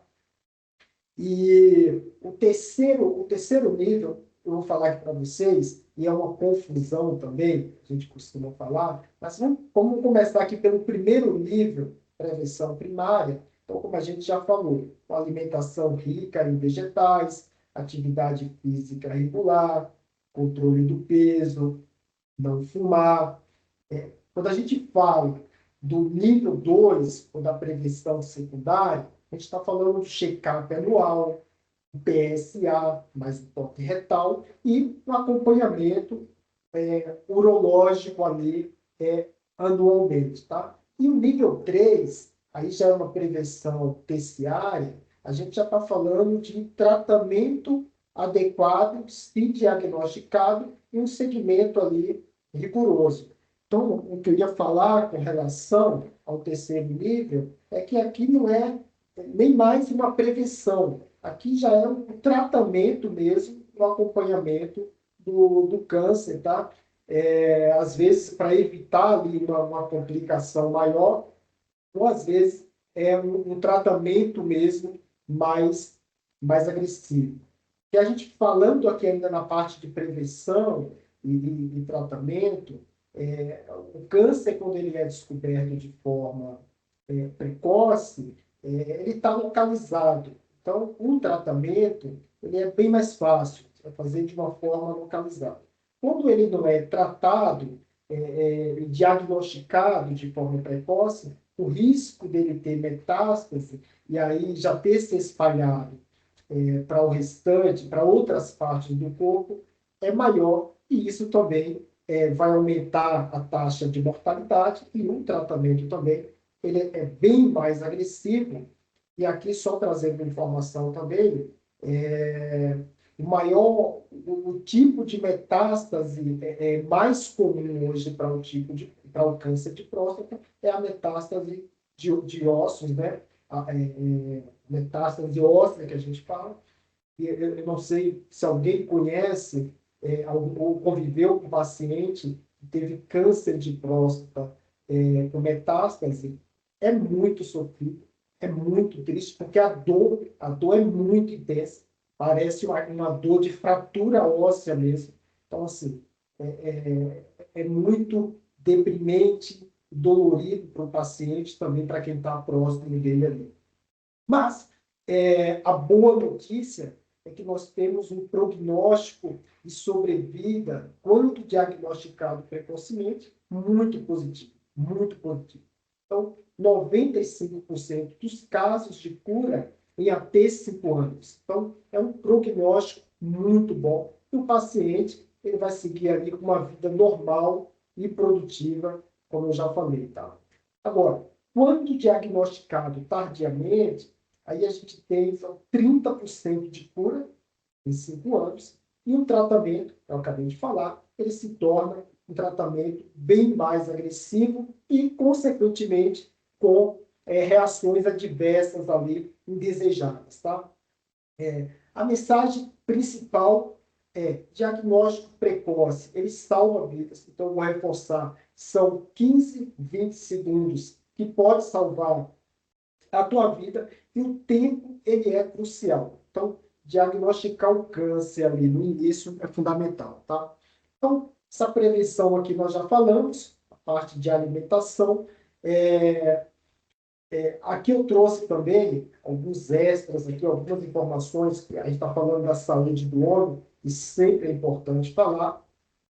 E o terceiro nível, eu vou falar aqui para vocês, e é uma confusão também, a gente costuma falar, mas vamos começar aqui pelo primeiro nível, prevenção primária. Então, como a gente já falou, uma alimentação rica em vegetais, atividade física regular, controle do peso, não fumar. Quando a gente fala do nível 2, ou da prevenção secundária, a gente está falando de check-up anual, PSA, mais um toque retal, e um acompanhamento urológico ali anualmente, tá? E o nível 3, aí já é uma prevenção terciária, a gente já está falando de tratamento adequado, se diagnosticado, e um segmento ali rigoroso. Então, o que eu ia falar com relação ao terceiro nível é que aqui não é nem mais uma prevenção, aqui já é um tratamento mesmo, um acompanhamento do câncer, tá? Às vezes, para evitar ali uma complicação maior, ou às vezes é um tratamento mesmo mais agressivo. E a gente falando aqui ainda na parte de prevenção e tratamento, o câncer, quando ele é descoberto de forma precoce, ele está localizado. Então, o tratamento ele é bem mais fácil, é fazer de uma forma localizada. Quando ele não é tratado e diagnosticado de forma precoce, o risco dele ter metástase e aí já ter se espalhado para o restante, para outras partes do corpo, é maior e isso também vai aumentar a taxa de mortalidade e o tratamento também ele é bem mais agressivo. E aqui, só trazendo informação também, o tipo de metástase mais comum hoje para o câncer de próstata é a metástase de ossos, né? Metástase óssea que a gente fala. E eu não sei se alguém conhece ou conviveu com um paciente que teve câncer de próstata com metástase, é muito sofrido, é muito triste, porque a dor é muito intensa, parece uma dor de fratura óssea mesmo. Então, assim, é muito deprimente, dolorido para o paciente, também para quem está próximo dele ali. Mas a boa notícia é que nós temos um prognóstico de sobrevida, quando diagnosticado precocemente, muito positivo, muito positivo. Então, 95% dos casos de cura em até 5 anos. Então, é um prognóstico muito bom. E o paciente ele vai seguir ali com uma vida normal e produtiva, como eu já falei. Tá? Agora, quando diagnosticado tardiamente, aí a gente tem só 30% de cura em 5 anos, e o tratamento, eu acabei de falar, ele se torna um tratamento bem mais agressivo e, consequentemente, com reações adversas ali indesejadas. Tá? A mensagem principal é diagnóstico precoce, ele salva vidas. Então, eu vou reforçar, são 15, 20 segundos que pode salvar a tua vida, e o tempo ele é crucial. Então, diagnosticar o câncer ali no início é fundamental, tá? Então, essa prevenção aqui nós já falamos, a parte de alimentação. Aqui eu trouxe também alguns extras, aqui, algumas informações, que a gente está falando da saúde do homem, e sempre é importante falar.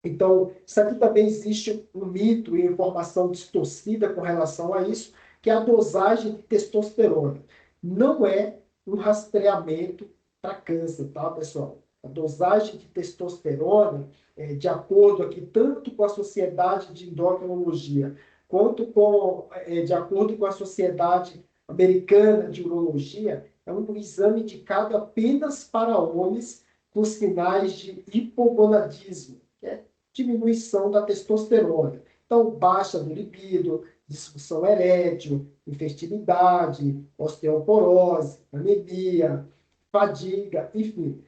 Então, isso aqui também existe um mito e informação distorcida com relação a isso, que é a dosagem de testosterona. Não é um rastreamento para câncer, tá, pessoal? A dosagem de testosterona, de acordo aqui tanto com a Sociedade de Endocrinologia, quanto de acordo com a Sociedade Americana de Urologia, é um exame indicado apenas para homens com sinais de hipogonadismo, que é diminuição da testosterona. Então, baixa do libido, disfunção erétil, infertilidade, osteoporose, anemia, fadiga, enfim.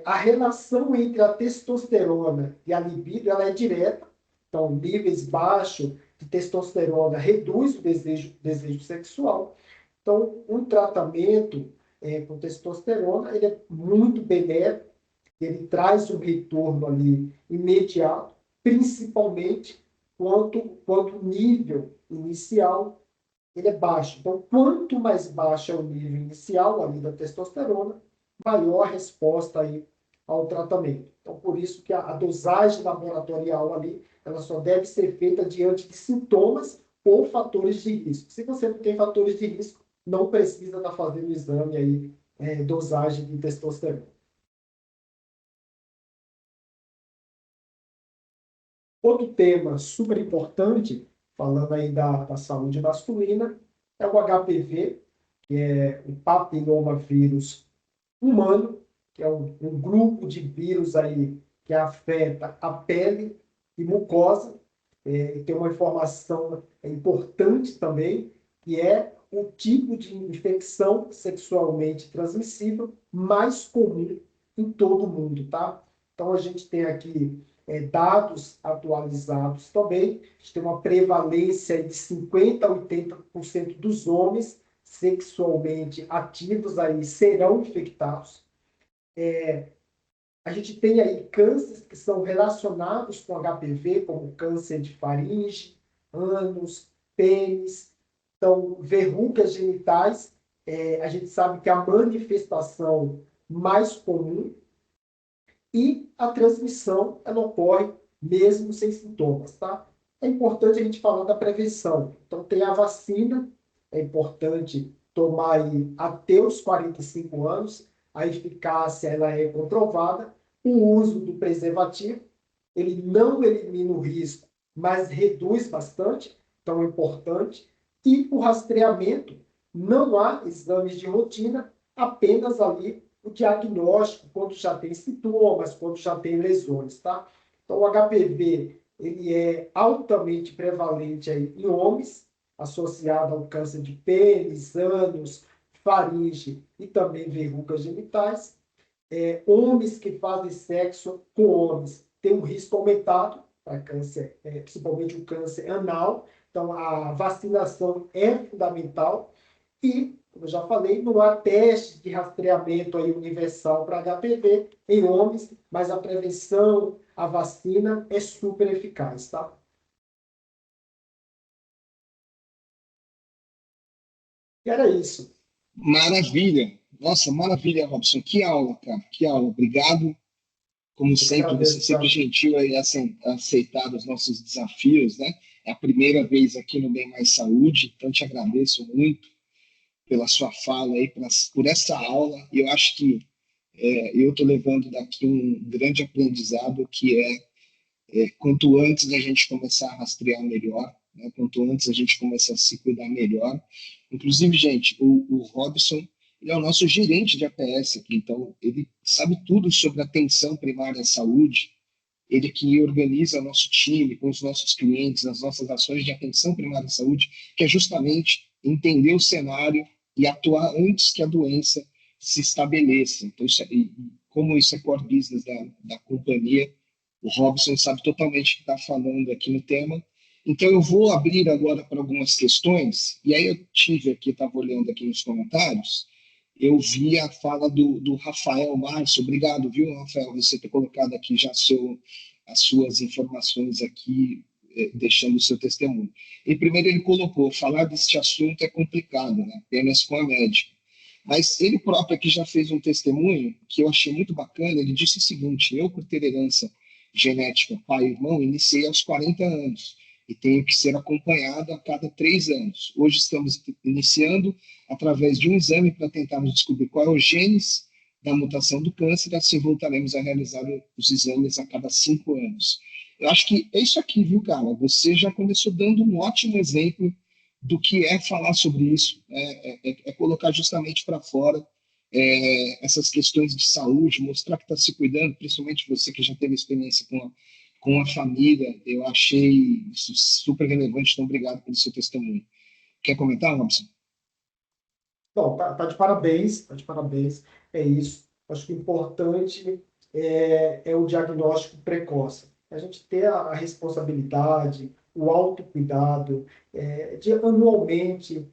A relação entre a testosterona e a libido ela é direta. Então, níveis baixos de testosterona reduz o desejo sexual. Então, um tratamento com testosterona ele é muito benéfico, ele traz um retorno ali imediato, principalmente quando o nível inicial ele é baixo. Então, quanto mais baixo é o nível inicial ali da testosterona, maior a resposta aí ao tratamento. Então, por isso que a dosagem laboratorial ali, ela só deve ser feita diante de sintomas ou fatores de risco. Se você não tem fatores de risco, não precisa estar fazendo o exame aí, dosagem de testosterona. Outro tema super importante, falando aí da saúde masculina, é o HPV, que é o papilomavírus humano, que é um grupo de vírus aí que afeta a pele e mucosa. Tem uma informação importante também, que é o tipo de infecção sexualmente transmissível mais comum em todo o mundo, tá? Então, a gente tem aqui dados atualizados também. A gente tem uma prevalência de 50% a 80% dos homens sexualmente ativos aí serão infectados. A gente tem aí cânceres que são relacionados com HPV, como câncer de faringe, ânus, pênis. Então, verrugas genitais, a gente sabe que a manifestação mais comum e a transmissão ela ocorre mesmo sem sintomas, tá? É importante a gente falar da prevenção. Então, tem a vacina, é importante tomar aí até os 45 anos, a eficácia ela é comprovada, o uso do preservativo, ele não elimina o risco, mas reduz bastante, então é importante, e o rastreamento, não há exames de rotina, apenas ali o diagnóstico, quando já tem sintomas, quando já tem lesões, tá? Então, o HPV, ele é altamente prevalente aí em homens, associado ao câncer de pênis, ânus, faringe e também verrugas genitais. Homens que fazem sexo com homens têm um risco aumentado para câncer, principalmente o câncer anal. Então, a vacinação é fundamental. E, como eu já falei, não há teste de rastreamento aí universal para HPV em homens, mas a prevenção, a vacina é super eficaz, tá? E era isso. Maravilha, Nossa, maravilha, Robson. Que aula, cara. Que aula. Obrigado. Como Eu que sempre, você é agradeço, sempre Thiago. gentil aí aceitar os nossos desafios, né? É a primeira vez aqui no Bem Mais Saúde, então te agradeço muito pela sua fala aí, por essa aula. E eu acho que eu estou levando daqui um grande aprendizado que quanto antes a gente começar a rastrear melhor, né? Quanto antes a gente começar a se cuidar melhor. Inclusive, gente, o Robson, ele é o nosso gerente de APS aqui, então ele sabe tudo sobre atenção primária à saúde, ele que organiza o nosso time com os nossos clientes, as nossas ações de atenção primária à saúde, que é justamente entender o cenário e atuar antes que a doença se estabeleça. Então, como isso é core business da companhia, o Robson sabe totalmente o que está falando aqui no tema. Então, eu vou abrir agora para algumas questões, e aí eu tive aqui, estava olhando aqui nos comentários, eu vi a fala do Rafael Márcio. Obrigado, viu, Rafael, você ter colocado aqui já as suas informações aqui, deixando o seu testemunho. E primeiro ele colocou, falar deste assunto é complicado, né? Apenas com a médica. Mas ele próprio aqui já fez um testemunho que eu achei muito bacana. Ele disse o seguinte: eu, por ter herança genética pai e irmão, iniciei aos 40 anos e tenho que ser acompanhado a cada 3 anos. Hoje estamos iniciando através de um exame para tentarmos descobrir qual é o genes da mutação do câncer, e assim voltaremos a realizar os exames a cada 5 anos. Eu acho que é isso aqui, viu, cara? Você já começou dando um ótimo exemplo do que é falar sobre isso, é colocar justamente para fora essas questões de saúde, mostrar que está se cuidando, principalmente você que já teve experiência com a família. Eu achei isso super relevante, então obrigado pelo seu testemunho. Quer comentar, Robson? Bom, tá de parabéns, tá de parabéns. É isso. Acho que o importante é o diagnóstico precoce. A gente ter a responsabilidade, o autocuidado, de anualmente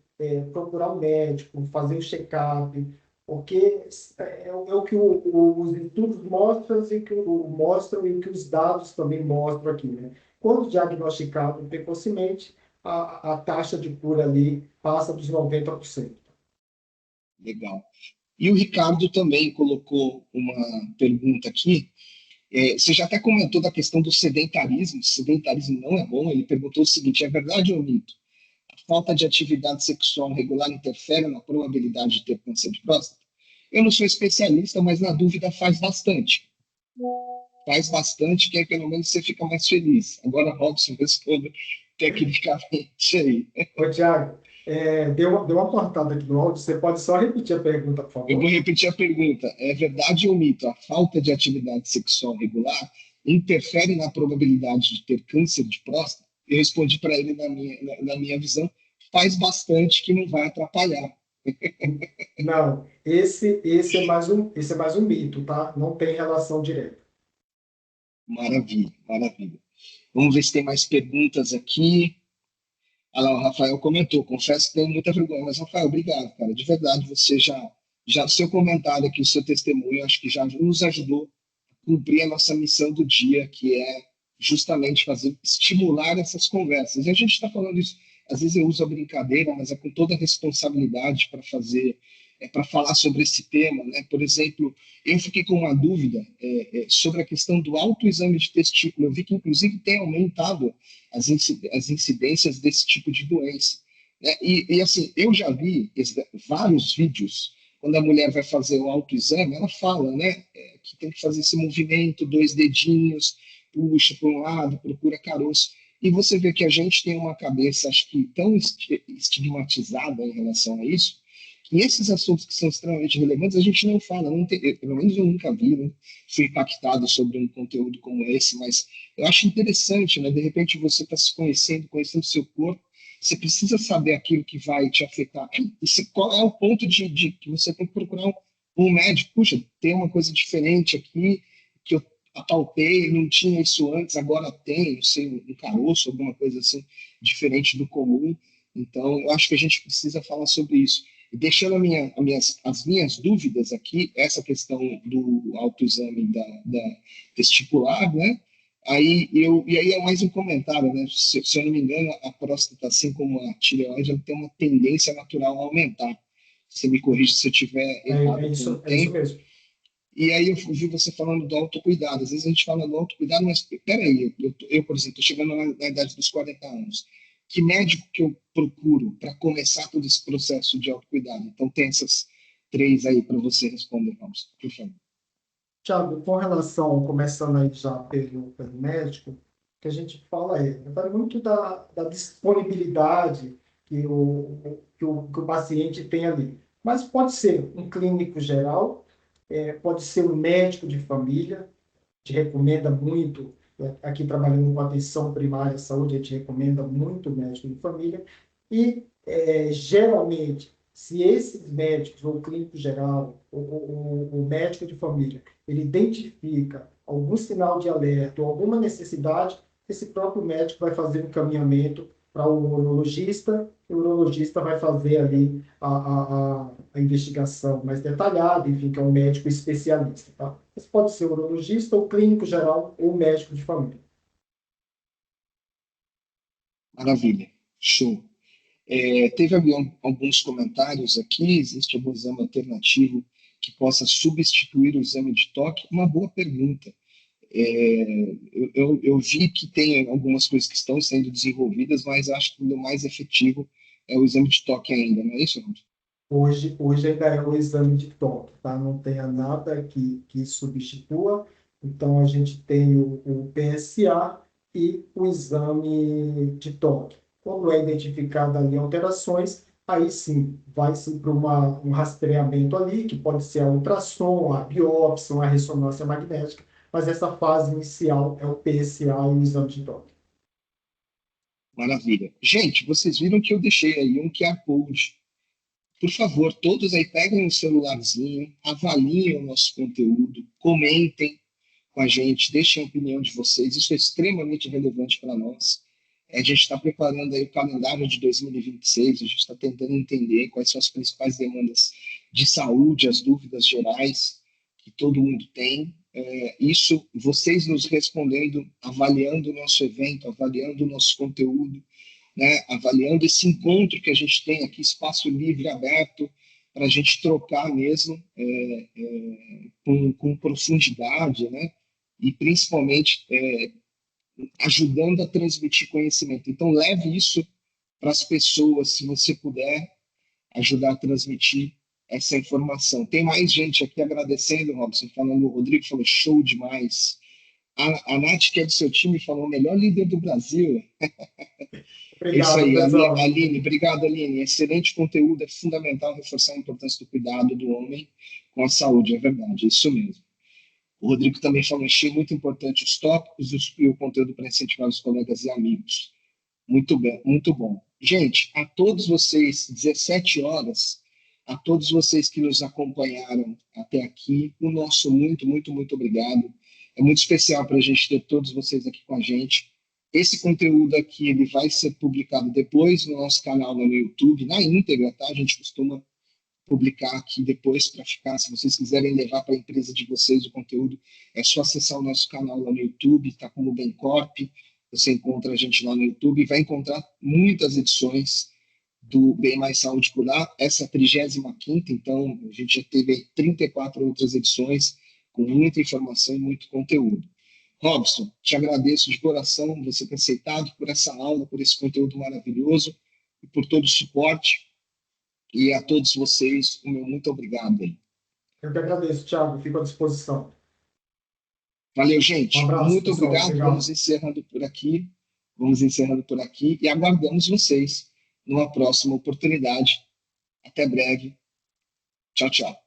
procurar um médico, fazer o check-up, porque é o que os estudos mostram e o que os dados também mostram aqui, né? Quando diagnosticado precocemente, a taxa de cura ali passa dos 90%. Legal. E o Ricardo também colocou uma pergunta aqui. Você já até comentou da questão do sedentarismo. O sedentarismo não é bom. Ele perguntou o seguinte: é verdade ou mito? A falta de atividade sexual regular interfere na probabilidade de ter câncer de próstata? Eu não sou especialista, mas na dúvida faz bastante. Faz bastante, que aí pelo menos você fica mais feliz. Agora, Robson, responda tecnicamente aí. Ô, Thiago, deu uma cortada aqui no áudio. Você pode só repetir a pergunta, por Eu vou favor? repetir a pergunta. É verdade ou mito? A falta de atividade sexual regular interfere na probabilidade de ter câncer de próstata? Eu respondi para ele na minha visão, faz bastante, que não vai atrapalhar. Não, esse é mais um mito, tá? Não tem relação direta. Maravilha, maravilha. Vamos ver se tem mais perguntas aqui. Ah, lá, o Rafael comentou, confesso que tenho muita vergonha, mas Rafael, obrigado, cara. De verdade, você já o seu comentário aqui, o seu testemunho, acho que já nos ajudou a cumprir a nossa missão do dia, que é justamente estimular essas conversas. E a gente está falando isso, às vezes eu uso a brincadeira, mas é com toda a responsabilidade para para falar sobre esse tema, né? Por exemplo, eu fiquei com uma dúvida sobre a questão do autoexame de testículo. Eu vi que, inclusive, tem aumentado as incidências desse tipo de doença, né? Assim, eu já vi vários vídeos, quando a mulher vai fazer o autoexame, ela fala, né, que tem que fazer esse movimento, 2 dedinhos, puxa para um lado, procura caroço. E você vê que a gente tem uma cabeça, acho que, tão estigmatizada em relação a isso, que esses assuntos que são extremamente relevantes, a gente não fala, não tem, pelo menos eu nunca vi, né? Fui impactado sobre um conteúdo como esse, mas eu acho interessante, né? De repente você está se conhecendo, conhecendo o seu corpo, você precisa saber aquilo que vai te afetar. Qual é o ponto de que você tem que procurar um médico? Puxa, tem uma coisa diferente aqui que eu apalpei, não tinha isso antes, agora tem, não sei, um caroço, alguma coisa assim, diferente do comum. Então, eu acho que a gente precisa falar sobre isso. E deixando as minhas dúvidas aqui, essa questão do autoexame da testicular, né? E aí é mais um comentário, né? Se eu não me engano, a próstata, assim como a tireoide, ela tem uma tendência natural a aumentar. Você me corrige se eu estiver errado com o É isso tempo. mesmo. E aí eu vi você falando do autocuidado. Às vezes a gente fala do autocuidado, mas peraí, por exemplo, estou chegando na idade dos 40 anos. Que médico que eu procuro para começar todo esse processo de autocuidado? Então tem essas três aí para você responder, vamos, por favor. Tiago, com relação, começando aí já pelo médico, o que a gente fala vai muito da disponibilidade que o paciente tem ali. Mas pode ser um clínico geral, pode ser um médico de família, a gente recomenda muito, aqui trabalhando com atenção primária à saúde, a gente recomenda muito o médico de família, e geralmente, se esses médicos, ou clínico geral, ou o médico de família, ele identifica algum sinal de alerta ou alguma necessidade, esse próprio médico vai fazer um encaminhamento para o urologista, e o urologista vai fazer ali a investigação mais detalhada, enfim, que é um médico especialista, tá? Mas pode ser urologista, ou clínico geral, ou médico de família. Maravilha, show. Teve alguns comentários aqui, existe algum exame alternativo que possa substituir o exame de toque? Uma boa pergunta. Eu vi que tem algumas coisas que estão sendo desenvolvidas, mas acho que o mais efetivo é o exame de toque ainda, não é isso, Ronald? Hoje ainda é o exame de toque, tá? Não tenha nada que substitua. Então, a gente tem o PSA e o exame de toque. Quando é identificada ali alterações, aí sim, vai-se para um rastreamento ali, que pode ser a ultrassom, a biópsia, a ressonância magnética, mas essa fase inicial é o PSA e o exame de toque. Maravilha. Gente, vocês viram que eu deixei aí um QR Code. Por favor, todos aí peguem o celularzinho, avaliem o nosso conteúdo, comentem com a gente, deixem a opinião de vocês. Isso é extremamente relevante para nós. A gente está preparando aí o calendário de 2026, a gente está tentando entender quais são as principais demandas de saúde, as dúvidas gerais que todo mundo tem. Isso, vocês nos respondendo, avaliando o nosso evento, avaliando o nosso conteúdo, né, avaliando esse encontro que a gente tem aqui, espaço livre, aberto, para a gente trocar mesmo com profundidade, né, e principalmente ajudando a transmitir conhecimento. Então, leve isso para as pessoas, se você puder ajudar a transmitir essa informação. Tem mais gente aqui agradecendo, Robson, falando, o Rodrigo falou, show demais. A Nath, que é do seu time, falou, melhor líder do Brasil. É isso Obrigado, aí, pessoal. Aline. Obrigado, Aline. Excelente conteúdo. É fundamental reforçar a importância do cuidado do homem com a saúde. É verdade, é isso mesmo. O Rodrigo também falou, achei muito importante os tópicos e o conteúdo para incentivar os colegas e amigos. Muito bem, muito bom. Gente, a todos vocês, 17 horas, a todos vocês que nos acompanharam até aqui, o nosso muito, muito, muito obrigado. É muito especial para a gente ter todos vocês aqui com a gente. Esse conteúdo aqui ele vai ser publicado depois no nosso canal no YouTube, na íntegra, tá? A gente costuma publicar aqui depois para ficar. Se vocês quiserem levar para a empresa de vocês o conteúdo, é só acessar o nosso canal lá no YouTube, está como Bencorp. Você encontra a gente lá no YouTube e vai encontrar muitas edições do Bem Mais Saúde por lá. Essa é a 35ª, então a gente já teve 34 outras edições com muita informação e muito conteúdo. Robson, te agradeço de coração você ter aceitado por essa aula, por esse conteúdo maravilhoso e por todo o suporte. E a todos vocês, o meu muito obrigado aí. Eu que agradeço, Thiago. Fico à disposição. Valeu, Um gente. abraço, Muito pessoal. obrigado. Obrigado. Vamos encerrando por aqui. Vamos encerrando por aqui e aguardamos vocês numa próxima oportunidade. Até breve. Tchau, tchau.